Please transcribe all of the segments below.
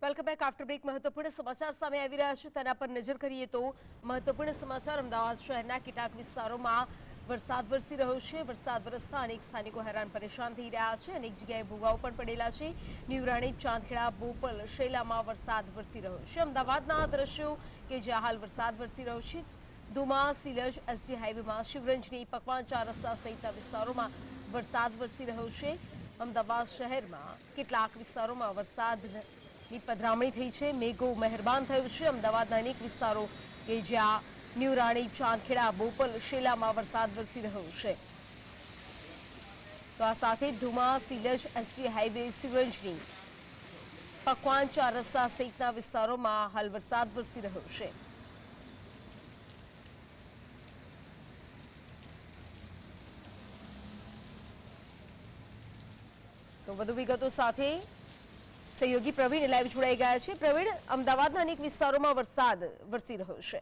Welcome back after break મહત્વપૂર્ણ સમાચાર સામે આવી રહ્યા છે તેના પર નજર કરીએ તો મહત્વપૂર્ણ સમાચાર અમદાવાદ શહેરના કેટલાક વિસ્તારોમાં વરસાદ વરસી રહ્યો છે। વરસાદ વરસતા અનેક સ્થાનિકો હેરાન પરેશાન થઈ રહ્યા છે। અનેક જગ્યાએ ભોગાવો પણ પડેલા છે। ન્યૂરાણી, ચાંદખેડા, બોપલ, શેલામાં વરસાદ વરસી રહ્યો છે। અમદાવાદના આ દ્રશ્યો કે જ્યાં હાલ વરસાદ વરસી રહ્યો છે। ધુમા, સિલજ, એસજી હાઈવેમાં શિવરંજની, પકવાન 4 રસ્તા સહિતના વિસ્તારોમાં વરસાદ વરસી રહ્યો છે। અમદાવાદ શહેરમાં કેટલાક વિસ્તારોમાં વરસાદની પધરામણી થઈ છે। મેઘો મહેરબાન થયું છે। અમદાવાદના અનેક વિસ્તારો કે જ્યાં ન્યૂરાણી, ચાંદખેડા, બોપલ, શેલામાં વરસાદ વરસી રહ્યો છે। તો આ સાથે ધુમા, સિલજ, એસજી હાઈવે, શિવરંજની, પકવાન 4 રસ્તા સહિતના વિસ્તારોમાં હાલ વરસાદ વરસી રહ્યો છે। તો વધુ વિગતો સાથે સહયોગી પ્રવીણ લાઈવ જોડાઈ ગયા છે। પ્રવીણ, અમદાવાદના અનેક વિસ્તારોમાં વરસાદ વરસી રહ્યો છે।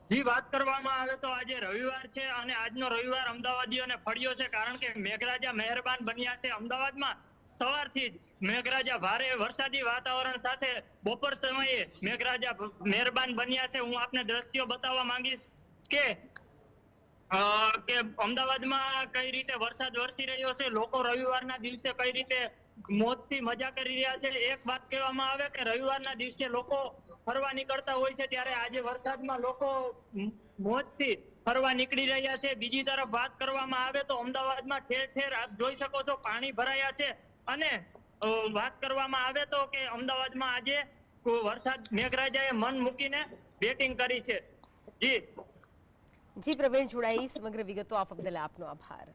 જી, વાત કરવામાં આવે તો આજે રવિવાર છે અને આજનો રવિવાર અમદાવાદીઓને ફળ્યો છે, કારણ કે મેઘરાજા મહેરબાન બન્યા છે। અમદાવાદમાં સવારથી જ મેઘરાજા ભારે વરસાદી વાતાવરણ સાથે બપોર સમયે મેઘરાજા મહેરબાન બન્યા છે। હું આપને દ્રશ્યો બતાવવા માંગીશ કે અમદાવાદમાં કઈ રીતે વરસાદ વરસી રહ્યો છે, લોકો રવિવારના દિવસે કઈ રીતે મોજથી મજા કરી રહ્યા છે। એક વાત કહેવામાં આવે કે રવિવારના દિવસે લોકો ફરવા નીકળતા હોય છે, ત્યારે આજે વરસાદમાં લોકો મોજથી ફરવા નીકળી રહ્યા છે। બીજી તરફ વાત કરવામાં આવે તો અમદાવાદમાં ઠેર ઠેર આપ જોઈ શકો છો પાણી ભરાયા છે અને વાત કરવામાં આવે તો કે અમદાવાદમાં આજે વરસાદ મેઘરાજાએ મન મૂકીને બેટિંગ કરી છે। જી જી પ્રવીણ જોડાઈ, સમગ્ર વિગતો આપવા બદલ આપનો આભાર।